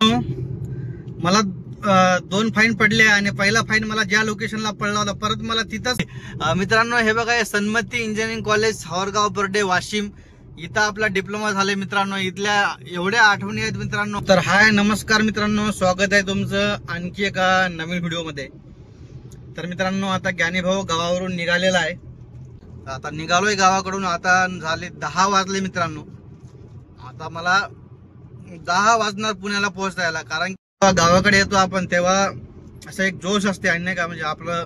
मला 2 फाईन पडले आणि पहिला फाईन मला ज्या लोकेशनला पडला होता परत मला तिथंच मित्रांनो हे बघा सन्मती इंजिनिअरिंग कॉलेज सावरगाव बर्डे वाशिम इथं आपला डिप्लोमा झालाय मित्रांनो. इथल्या एवढ्या आठवणी आहेत मित्रांनो. तर हाय नमस्कार मित्रांनो, स्वागत आहे तुमचं आणखी एका नवीन व्हिडिओ मध्ये. तर मित्रांनो आता ज्ञानीभाऊ गावावरून निघालेला आहे. आता निघालोय गावाकडून. आता झाले 10 वाजले मित्रांनो. आता मला 10 वाजणार पुण्याला पोहोचायला. कारण गावाकडे येतो आपण तेव्हा असं एक जोश असते आणि नाही का, म्हणजे आपलं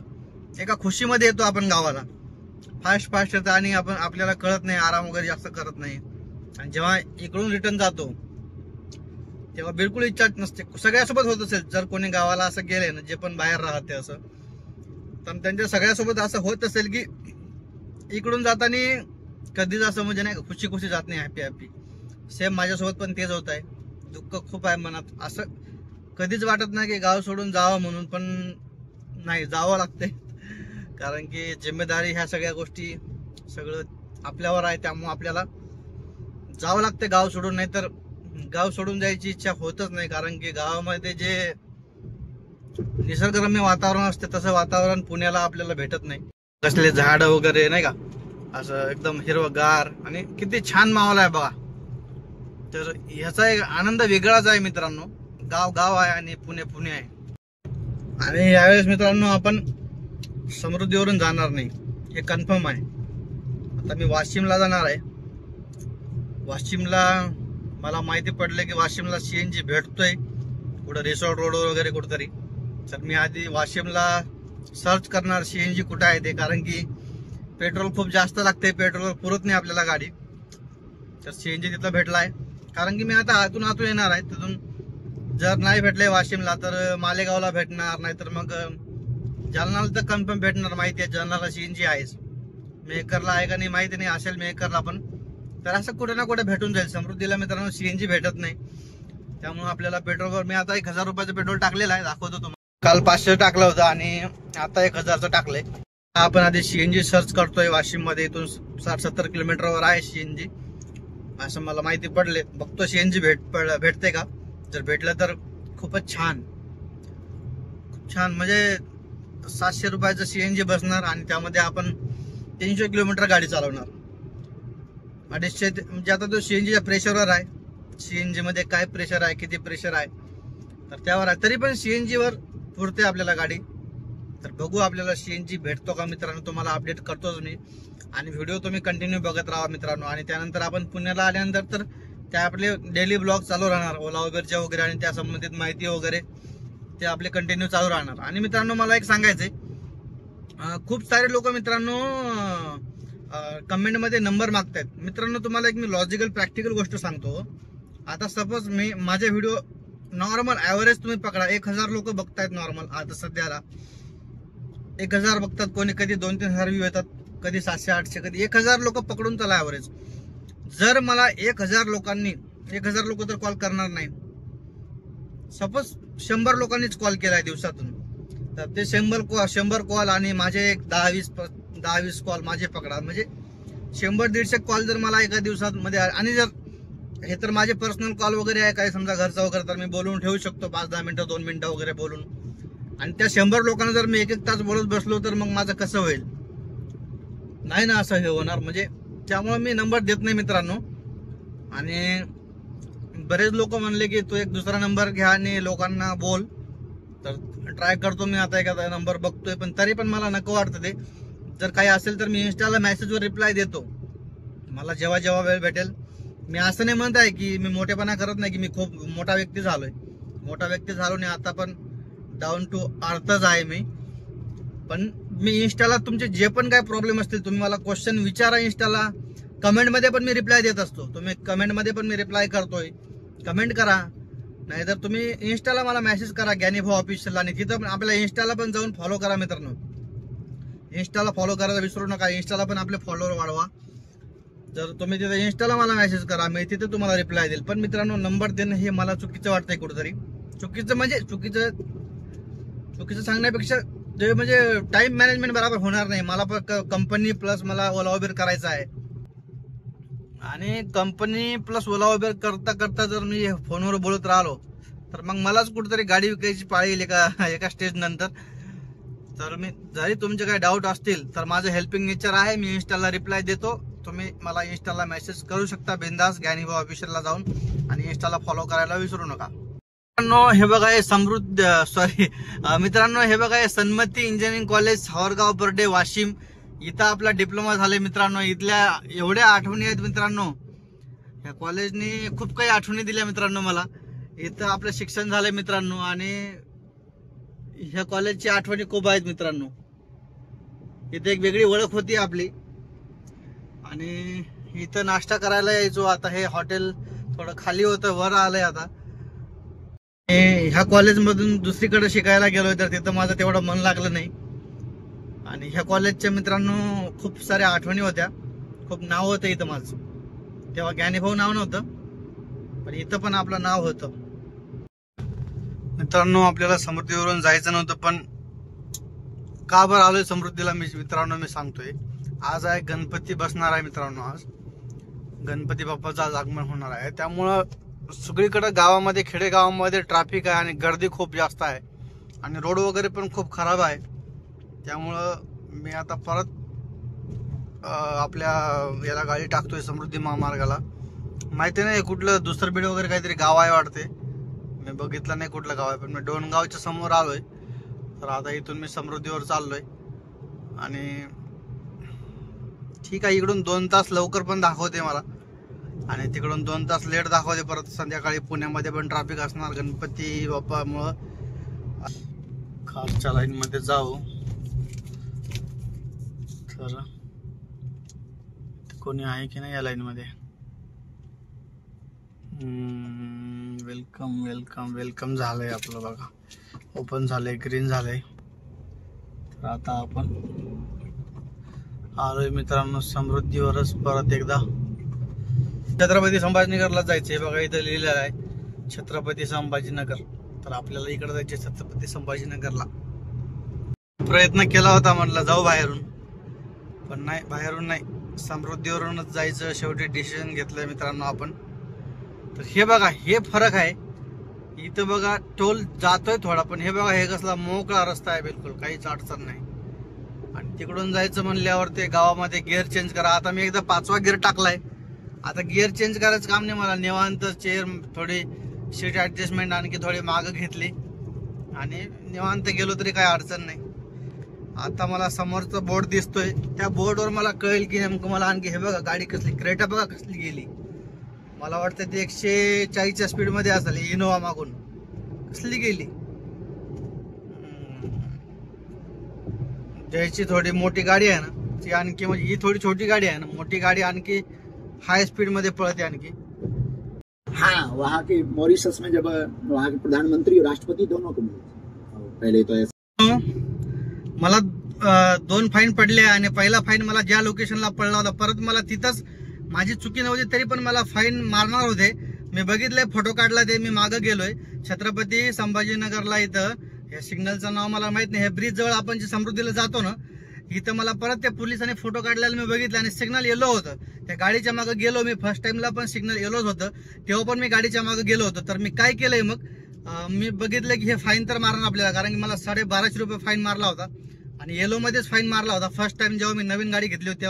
एका खुशीमध्ये येतो आपण गावाला. फास्ट येतं आणि आपण आपल्याला कळत नाही, आराम वगैरे जास्त करत नाही. आणि जेव्हा इकडून रिटर्न जातो तेव्हा बिलकुल इच्छा नसते. सगळ्यासोबत होत असेल जर कोणी गावाला असं गेले ना, जे पण बाहेर राहते असं, तर त्यांच्या सगळ्यासोबत असं होत असेल की इकडून जाताना कधीच असं म्हणजे नाही खुशी जात नाही, हॅपी. सेम माझ्यासोबत पण तेच होत आहे. दुःख खूप आहे मनात. असं कधीच वाटत नाही की गाव सोडून जावं म्हणून, पण नाही जावं लागते. कारण की जिम्मेदारी ह्या सगळ्या गोष्टी सगळं आपल्यावर आहे. त्यामुळे आपल्याला जावं लागते गाव सोडून. नाही तर गाव सोडून जायची इच्छा होतच नाही. कारण की गावामध्ये जे निसर्गरम्य वातावरण असते तसं वातावरण पुण्याला आपल्याला भेटत नाही. कसले झाड वगैरे नाही का, असं एकदम हिरवगार आणि किती छान माहोल आहे बघा. तर ह्याचा एक आनंद वेगळाच आहे मित्रांनो. गाव आहे आणि पुणे आहे. आणि यावेळेस मित्रांनो आपण समृद्धीवरून जाणार नाही, हे कन्फर्म आहे. आता मी वाशिमला जाणार आहे. वाशिमला मला माहिती पडलं की वाशिमला CNG भेटतोय कुठं रिसॉर्ट रोड वगैरे कुठंतरी. तर मी आधी वाशिमला सर्च करणार CNG कुठं आहे ते. कारण की पेट्रोल खूप जास्त लागते, पेट्रोल पुरत नाही आपल्याला गाडी. तर CNG तिथं भेटलाय. कारण की मी आता आतून येणार आहे. तिथून जर नाही भेटले वाशिमला तर मालेगावला भेटणार, नाहीतर मग जालनाला तर कन्फर्म भेटणार. माहिती आहे जालनाला CNG आहेच. मेहकरला आहे का नाही माहिती नाही, असेल मेहकरला पण. तर असं कुठे ना कुठे भेटून जाईल. समृद्धीला मित्रांनो CNG भेटत नाही. त्यामुळे आपल्याला पेट्रोलवर मी आता 1000 रुपयाचं पेट्रोल टाकलेलं आहे, दाखवतो तुम्हाला. काल 500 टाकलं होतं आणि आता 1000चं टाकलंय. आपण आधी CNG सर्च करतोय वाशिम मध्ये. इथून 60-70 किलोमीटरवर आहे CNG असं मला माहिती पडले. बघतो CNG भेटते का. जर भेटलं तर खूपच छान. म्हणजे 700 रुपयाचं CNG बसणार आणि त्यामध्ये आपण 300 किलोमीटर गाडी चालवणार. 250 म्हणजे आता तो CNGच्या प्रेशरवर आहे. CNG मध्ये काय प्रेशर आहे, किती प्रेशर आहे तर त्यावर आहे. तरी पण CNG वर पुरते आपल्याला गाडी. तर बघू आपल्याला CNG भेटतो का मित्रांनो. तुम्हाला अपडेट करतोच मी. आणि व्हिडिओ तुम्ही कंटिन्यू बघत राहा मित्रांनो. आणि त्यानंतर आपण पुण्याला आल्यानंतर तर त्या आपले डेली ब्लॉग चालू राहणार, ओला उबेरच्या वगैरे आणि त्या संबंधित माहिती वगैरे ते आपले कंटिन्यू चालू राहणार. आणि मित्रांनो मला एक सांगायचंय, खूप सारे लोक मित्रांनो कमेंट मध्ये नंबर मागतायत. मित्रांनो तुम्हाला एक मी लॉजिकल प्रॅक्टिकल गोष्ट सांगतो. आता सपोज मी माझे व्हिडिओ नॉर्मल ऍव्हरेज तुम्ही पकडा, 1000 लोक बघतायत नॉर्मल. आता सध्याला 1000 बघतात, कोणी कधी 2-3 हजार व्ह्यू येतात, कधी 700-800, कधी 1000 लोक पकडून चला ऍव्हरेज. जर मला 1000 लोक तर कॉल करणार नाही. सपोज 100 लोकांनीच कॉल केलाय दिवसातून, तर ते 100 कॉल आणि माझे एक 10-20 कॉल माझे पकडा, म्हणजे 100-150 कॉल जर मला एका दिवसात मध्ये. आणि जर हे तर माझे पर्सनल कॉल वगैरे आहे, काय समजा घरचा वगैरे, तर मी बोलून ठेवू शकतो 5-10 मिनिटं 2 मिनिटं वगैरे बोलून. आणि त्या 100 लोकांना जर मी 1-1 तास बोलत बसलो तर मग माझं कसं होईल. नाही ना असं हे होणार. म्हणजे त्यामुळे मी नंबर देत नाही मित्रांनो. आणि बरेच लोक म्हणले की तू एक दुसरा नंबर घ्या आणि लोकांना बोल. तर ट्राय करतो मी आता एखादा नंबर बघतोय. पण तरी पण मला नको वाटतं ते. जर काही असेल तर मी इन्स्टाला मेसेजवर रिप्लाय देतो, मला जेव्हा वेळ भेटेल. मी असं नाही म्हणत आहे की मी मोठेपणा करत नाही, की मी खूप मोठा व्यक्ती झालोय. मोठा व्यक्ती झालो नाही, आता पण डाऊन टू अर्थच आहे मी. पण मी इन्स्टाला तुमचे जे पण काय प्रॉब्लेम असतील तुम्ही मला क्वेश्चन विचारा इन्स्टाला. कमेंटमध्ये पण मी रिप्लाय देत असतो. तुम्ही कमेंटमध्ये पण मी रिप्लाय करतोय, कमेंट करा. नाहीतर तुम्ही इन्स्टाला मला मेसेज करा ज्ञानीभाऊ ऑफिशियल. आणि तिथं पण आपल्याला इन्स्टाला पण जाऊन फॉलो करा मित्रांनो. इन्स्टाला फॉलो करायला विसरू नका. इन्स्टाला पण आपले फॉलोअर वाढवा. जर तुम्ही तिथे इन्स्टाला मला मेसेज करा, मी तिथे तुम्हाला रिप्लाय देईल. पण मित्रांनो नंबर देणं हे मला चुकीचं वाटतंय कुठेतरी. चुकीचं सांगण्यापेक्षा जे म्हणजे टाइम मॅनेजमेंट बरोबर होणार नाही. मला पण कंपनी प्लस मला ओला उबेर करायचा आहे. आणि कंपनी प्लस ओला उबेर करता जर मी फोनवर बोलत राहिलो तर मग मलाच कुठेतरी गाडी विकायची पाळी येईल एका स्टेज नंतर. तर मी जरी तुमचे काही डाऊट असतील तर माझं हेल्पिंग नेचर आहे, मी इन्स्टाला रिप्लाय देतो. तुम्ही मला इन्स्टाला मेसेज करू शकता बिंदास ज्ञानीभाऊ ऑफिशियलला जाऊन, आणि इन्स्टाला फॉलो करायला विसरू नका. मित्रांनो हे बघा हे मित्रांनो हे बघा हे सन्मती इंजिनिअरिंग कॉलेज सावरगाव बर्डे वाशिम, इथं आपला डिप्लोमा झालाय मित्रांनो. इथल्या एवढ्या आठवणी आहेत मित्रांनो, या कॉलेजने खूप काही आठवणी दिल्या मित्रांनो मला. इथं आपलं शिक्षण झालंय मित्रांनो, आणि ह्या कॉलेजची आठवणी खूप आहेत मित्रांनो. इथे एक वेगळी ओळख होती आपली, आणि इथं नाश्ता करायला यायचो. आता हे हॉटेल थोडं खाली होतं, वर आलंय आता. ह्या कॉलेजमधून दुसरीकडे शिकायला गेलोय तर तिथं माझं तेवढं मन लागलं नाही. आणि ह्या कॉलेजच्या मित्रांनो खूप साऱ्या आठवणी होत्या, खूप नाव होतं इथं माझं. तेव्हा ज्ञानीभाऊ नाव नव्हतं, पण इथं पण आपलं नाव होतं. मित्रांनो आपल्याला समृद्धीवरून जायचं नव्हतं, पण का बरं आलोय समृद्धीला मित्रांनो मी सांगतोय. आज आहे गणपती बसणार आहे मित्रांनो, आज गणपती बाप्पाचं आज आगमन होणार आहे. त्यामुळं सगळीकडे गावामध्ये खेडेगावामध्ये ट्रॅफिक आहे आणि गर्दी खूप जास्त आहे, आणि रोड वगैरे पण खूप खराब आहे. त्यामुळं मी आता परत आपल्या याला गाडी टाकतोय समृद्धी महामार्गाला. माहिती नाही कुठलं दुसरं बीड वगैरे काहीतरी गाव आहे वाटते, मी बघितलं नाही कुठलं गाव आहे, पण मी डोणगावच्या समोर आलोय. तर आता इथून मी समृद्धीवर चाललोय, आणि ठीक आहे इकडून 2 तास लवकर पण दाखवते मला, आणि तिकडून 2 तास लेट दाखवते. परत संध्याकाळी पुण्यामध्ये पण ट्रॅफिक असणार गणपती बाप्पामुळं. कारच्या लाईन मध्ये जाऊ तर कोणी आहे की नाही या लाईन मध्ये. वेलकम वेलकम वेलकम झालंय आपलं बघा, ओपन झालंय, ग्रीन झालंय. तर आता आपण आलोय मित्रांनो समृद्धीवरच परत एकदा. छत्रपती संभाजीनगरला जायचंय बघा, इथं लिहिलेलं आहे छत्रपती संभाजीनगर. तर आपल्याला इकडे जायचे छत्रपती संभाजीनगरला. प्रयत्न केला होता म्हटलं जाऊ बाहेरून, पण नाही, बाहेरून नाही, समृद्धीवरूनच जायचं शेवटी डिसिजन घेतलंय मित्रांनो आपण. तर हे बघा हे फरक आहे. इथं बघा टोल जातोय थोडा, पण हे बघा हे कसला मोकळा रस्ता आहे, बिलकुल काहीच अडचण नाही. आणि तिकडून जायचं म्हणल्यावर ते गावामध्ये गिअर चेंज करा. आता मी एकदा 5वा गिअर टाकलाय, आता गिअर चेंज करायचं काम नाही मला. निवांत चेअर थोडी सीट ऍडजस्टमेंट आणखी थोडी मागं घेतली आणि निवांत गेलो तरी काही अडचण नाही. आता मला समोरचा बोर्ड दिसतोय, त्या बोर्डवर मला कळेल की नेमकं मला आणखी. हे बघा गाडी कसली, क्रेटा बघा कसली गेली. मला वाटतं ती 140च्या स्पीडमध्ये असेल, इनोवा मागून कसली गेली. ज्याची थोडी मोठी गाडी आहे ना ती आणखी, म्हणजे ही थोडी छोटी गाडी आहे ना, मोठी गाडी आणखी हाई स्पीड मध्ये पळते आणखी. हाँ, वहाँ के मॉरिशस में जब वहाँ के प्रधानमंत्री और राष्ट्रपति दोनों को मिले पहले तो ऐसा. मला 2 फाईन पडले, आणि पहिला फाईन मला ज्या लोकेशनला पडला होता परत मला तिथंच, माझी चुकी नव्हती तरी पण मला फाईन मारणार होते. मी बघितलंय, फोटो काढला, ते मी मागं गेलोय छत्रपती संभाजीनगरला. इथं या सिग्नलचं नाव मला माहित नाही. हे ब्रिज जवळ आपण जे समृद्धीला जातो ना, इथं मला परत त्या पोलिसांनी फोटो काढलेला मी बघितला, आणि सिग्नल येलो होतं. त्या गाडीच्या मागे गेलो मी, फर्स्ट टाइमला पण सिग्नल येलोच होतं, तेव्हा पण मी गाडीच्या मागे गेलो होतो. तर मी काय केलंय मग, मी बघितलं की हे फाईन तर मारणार आपल्याला, कारण की मला 1250 रुपये फाईन मारला होता, आणि येलो मध्येच फाईन मारला होता फर्स्ट टाइम जेव्हा मी नवीन गाडी घेतली होती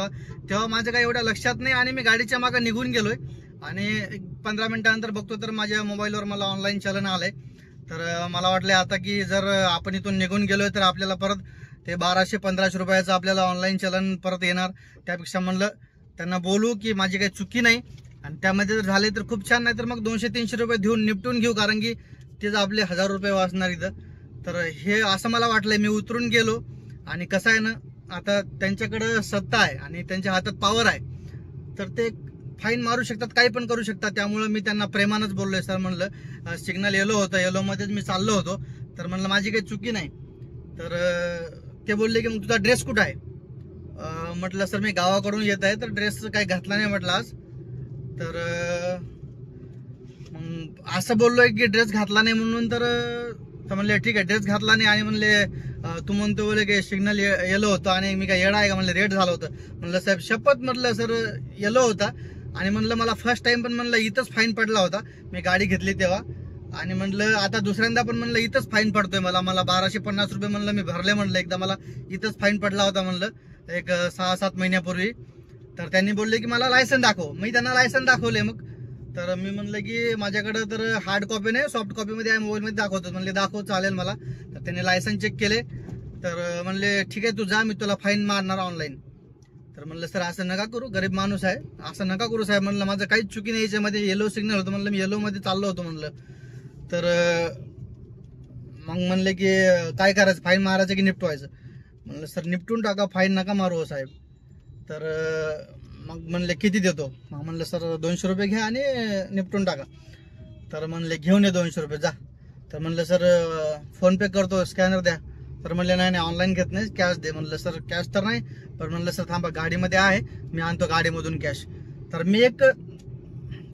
तेव्हा माझं काही एवढ्या लक्षात नाही. आणि मी गाडीच्या मागे निघून गेलोय, आणि 15 मिनिटानंतर बघतो तर माझ्या मोबाईलवर मला ऑनलाईन चलन आलंय. तर मला वाटलं आता की जर आपण इथून निघून गेलोय तर आपल्याला परत ते 1200-1500 रुपयाचं आपल्याला ऑनलाईन चलन परत येणार. त्यापेक्षा म्हणलं त्यांना बोलू की माझी काही चुकी नाही, आणि त्यामध्ये जर झाले तर खूप छान, नाही तर मग 200-300 रुपये देऊन निपटून घेऊ, कारण की तेच आपले 1000 रुपये वाचणार इथं. तर हे असं मला वाटलंय. मी उतरून गेलो, आणि कसं आहे ना, आता त्यांच्याकडे सत्ता आहे आणि त्यांच्या हातात पॉवर आहे, तर ते फाईन मारू शकतात, काही पण करू शकतात. त्यामुळे मी त्यांना प्रेमानच बोललोय, सर म्हणलं सिग्नल येलो होतं, येलो मध्येच मी चाललो होतो, तर म्हणलं माझी काही चुकी नाही. तर ते बोलले की मग तुझा ड्रेस कुठं आहे. म्हटलं सर मी गावाकडून येत आहे, तर ड्रेस काही घातला नाही म्हटलं आज. तर मग असं बोललोय की ड्रेस घातला नाही म्हणून. तर म्हणले ठीक आहे, ड्रेस घातला नाही, आणि म्हणले तू म्हणतो बोले की सिग्नल येलो होतं आणि मी काय येडा आहे का, म्हणलं रेड झालं होतं. म्हणलं साहेब शपथ, म्हटलं सर येलो होता, आणि म्हणलं मला फर्स्ट टाइम पण म्हणलं इथंच फाईन पडला होता, मी गाडी घेतली तेव्हा. आणि म्हणलं आता दुसऱ्यांदा पण म्हणलं इथंच फाईन पडतोय मला 1250 रुपये म्हणलं मी भरले म्हणलं. एकदा मला इथंच फाईन पडला होता म्हणलं एक 6-7 महिन्यापूर्वी. तर त्यांनी बोलले की मला लायसन दाखव. मी त्यांना लायसन दाखवले. मग तर मी म्हणलं की माझ्याकडे तर हार्ड कॉपी नाही, सॉफ्ट कॉपीमध्ये आहे, मोबाईलमध्ये दाखवतो. म्हणले दाखव, चालेल मला. तर त्यांनी लायसन चेक केले. तर म्हणले ठीक आहे तू जा, मी तुला फाईन मारणार ऑनलाईन. तर म्हणलं सर असं नका करू, गरीब माणूस आहे, असं नका करू साहेब. म्हणलं माझं काहीच चुकी नाही याच्यामध्ये, येलो सिग्नल होतं म्हणलं, मी येलोमध्ये चाललो होतो म्हणलं. तर मग म्हणले की काय करायचं, फाईन मारायचं की निपटवायचं. म्हणलं सर निपटून टाका, फाईन नका मारू हो साहेब. तर मग म्हणले किती देतो. मग म्हणलं सर 200 रुपये घ्या आणि निपटून टाका. तर म्हणले घेऊन ये 200 रुपये जा. तर म्हणलं सर फोनपे करतो, स्कॅनर द्या. तर म्हणले नाही नाही ऑनलाईन घेत नाही, कॅश दे. म्हणलं सर कॅश तर नाही. पण म्हणलं सर थांबा, गाडीमध्ये आहे, मी आणतो गाडीमधून कॅश. तर मी एक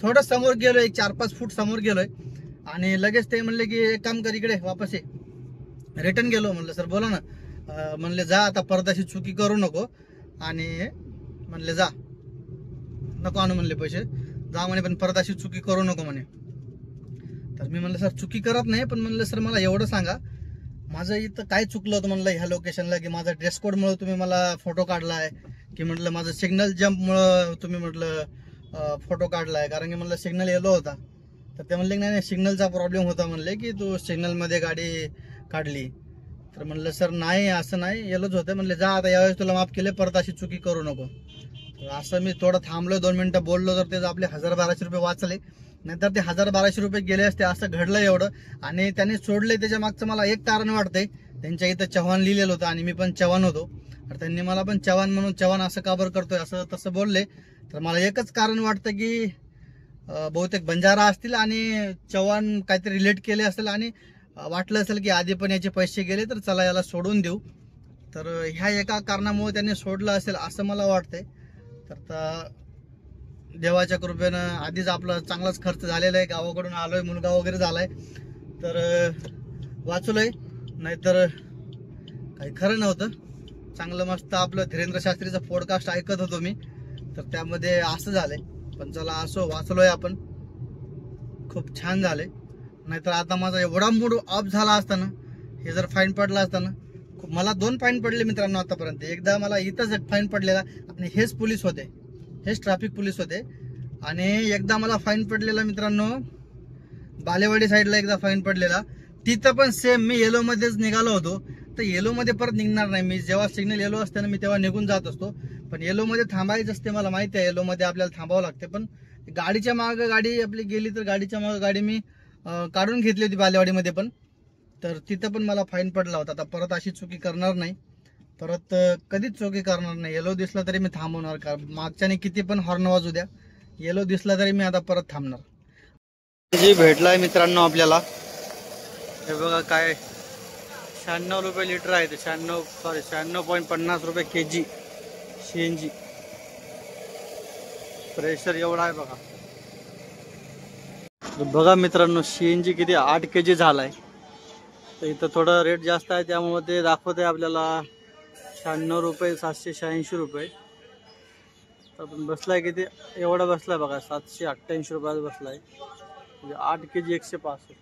थोडं समोर गेलोय, एक 4-5 फूट समोर गेलोय आणि लगेच ते म्हणले की एक काम कर, इकडे वापस ये. रिटर्न गेलो. म्हणलं सर बोला ना. म्हणले जा आता, परत अशी चुकी करू नको. आणि म्हणले जा, नको आणू म्हणले पैसे, जा म्हणे, पण परत अशी चुकी करू नको म्हणे. तर मी म्हणलं सर चुकी करत नाही, पण म्हणलं सर मला एवढं सांगा माझं इथं काय चुकलं होतं म्हणलं ह्या लोकेशनला, की माझा ड्रेस कोडमुळे तुम्ही मला फोटो काढलाय, की म्हटलं माझं सिग्नल जम्पमुळं तुम्ही म्हटलं फोटो काढलाय, कारण की म्हणलं सिग्नल येलो होता. तर ते म्हणले नाही नाही सिग्नलचा प्रॉब्लेम होता म्हणले, की तू सिग्नलमध्ये गाडी काढली. तर म्हणलं सर नाही असं नाही, येलोच होतं. म्हणले जा आता, यावेळेस तुला माफ केले, परत अशी चुकी करू नको. तर असं मी थोडं थांबलो, 2 मिनिटं बोललो, तर ते आपले 1000-1200 रुपये वाचले. नाहीतर ते 1000-1200 रुपये गेले असते. असं घडलं एवढं. आणि त्यांनी सोडले त्याच्या मागचं मला एक कारण वाटतंय, त्यांच्या इथं चव्हाण लिहिलेलं होतं आणि मी पण चव्हाण होतो. तर त्यांनी मला पण चव्हाण म्हणून, चव्हाण असं का बरं करतोय असं तसं बोलले. तर मला एकच कारण वाटतं की बहुतेक बंजारा असतील आणि चव्हाण काहीतरी रिलेट केले असेल आणि वाटलं असेल की आधी पण याचे पैसे गेले, तर चला याला सोडून देऊ. तर ह्या एका कारणामुळे त्यांनी सोडलं असेल असं मला वाटतंय. तर देवाच्या कृपेनं आधीच आपला चांगलाच खर्च झालेला आहे, गावाकडून आलोय, मुलगा वगैरे झालाय, तर वाचलोय. नाहीतर काही खरं नव्हतं. चांगलं मस्त आपलं धीरेंद्र शास्त्रीचा पॉडकास्ट ऐकत होतो मी, तर त्यामध्ये असं झालंय. पण चला असो, वाचलोय आपण, खूप छान झाले. नाहीतर आता माझा एवढा मूड ऑफ झाला असताना, हे जर फाईन पडला असताना, मला 2 फाईन पडले मित्रांनो आतापर्यंत. एकदा मला इथंच एक फाईन पडलेला आणि हेच पोलीस होते, हेच ट्रॅफिक पोलीस होते. आणि एकदा मला फाईन पडलेला मित्रांनो बालेवाडी साईडला एकदा फाईन पडलेला. तिथं पण सेम मी येलो मध्येच निघालो होतो. तर येलो मध्ये परत निघणार नाही मी, जेव्हा सिग्नल येलो असते ना मी तेव्हा निघून जात असतो. पण येलो मध्ये थांबायचं असते, मला माहिती आहे येलो मध्ये आपल्याला थांबावं लागते. पण गाडीच्या मागे गाडी आपली गेली, तर गाडीच्या मागे गाडी मी काढून घेतली होती बालेवाडीमध्ये पण. तर तिथं पण मला फाईन पडला होता. आता परत अशी चुकी करणार नाही, परत कधीच चुकी करणार नाही. येलो दिसला तरी मी थांबवणार, का मागच्याने किती पण हॉर्न वाजू द्या, येलो दिसला तरी मी आता परत थांबणार. जी भेटलाय मित्रांनो आपल्याला, हे बघा काय 96 रुपये लिटर आहे ते, 96.50 रुपये kg CNG. प्रेशर एवढा आहे बघा. बघा मित्रांनो CNG किती 8 kg झालाय. तर इथं थोडं रेट जास्त आहे, त्यामुळे ते दाखवत आहे आपल्याला 96 रुपये, 786 रुपये. तर पण बसलाय किती, एवढा बसलाय बघा, 788 रुपयात बसलाय. म्हणजे 8 kg 165.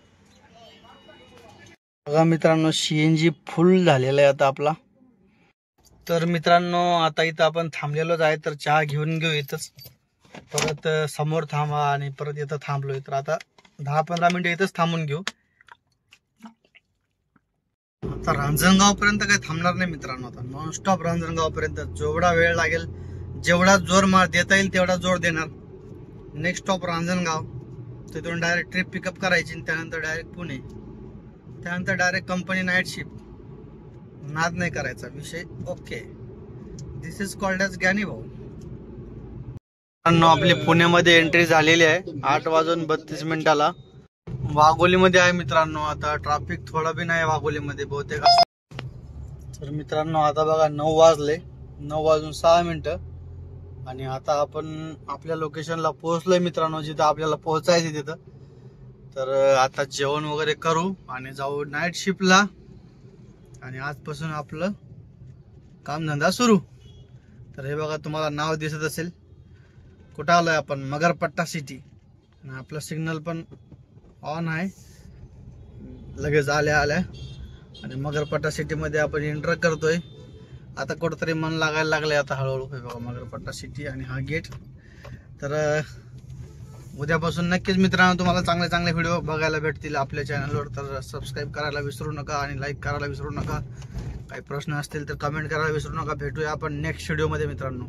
बघा मित्रांनो CNG फुल झालेला आहे आता आपला. तर मित्रांनो आता इथं आपण थांबलेलोच आहे, तर चहा घेऊन घेऊ इथंच. परत समोर थांबा आणि परत इथं थांबलोय, तर आता 10-15 मिनिटं इथंच थांबून घेऊ. आता रांजणगाव पर्यंत काही थांबणार नाही मित्रांनो. आता नॉनस्टॉप रांजणगाव पर्यंत जेवढा वेळ लागेल, जेवढा जोर देता येईल तेवढा जोर देणार. नेक्स्ट स्टॉप रांजणगाव, तिथून डायरेक्ट ट्रिप पिकअप करायची, त्यानंतर डायरेक्ट पुणे, त्यानंतर डायरेक्ट कंपनी नाईट शिफ्ट. नाद नाही करायचा विषय. Okay, this is called as Gyani Bhau. आपली पुण्यामध्ये एंट्री झालेली आहे 8:32 वाघोलीमध्ये आहे मित्रांनो. आता ट्रॅफिक थोडा बी नाही वाघोलीमध्ये बहुतेक. तर मित्रांनो आता बघा 9 वाजले, 9:06 आणि आता आपण आपल्या लोकेशनला पोहोचलोय मित्रांनो, जिथं आपल्याला पोहोचायचं तिथं. तर आता जेवण वगैरे करू आणि जाऊ नाईट शिफ्टला, आणि आजपासून आपलं कामधंदा सुरू. तर हे बघा तुम्हाला नाव दिसत असेल, कुठं आलोय आपण, मगरपट्टा सिटी. आणि आपलं सिग्नल पण ऑन आहे. लगेच आल्या आणि मगरपट्टा सिटीमध्ये आपण एंटर करतोय. आता कुठंतरी मन लागायला लागले आता हळूहळू. हे बघा मगरपट्टा सिटी आणि हा गेट. तर उद्यापासून नक्कीच मित्रांनो तुम्हाला चांगले चांगले व्हिडिओ बघायला भेटतील आपल्या चॅनलवर. तर सबस्क्राईब करायला विसरू नका आणि लाईक करायला विसरू नका. काही प्रश्न असतील तर कमेंट करायला विसरू नका. भेटूया आपण नेक्स्ट व्हिडिओमध्ये मित्रांनो.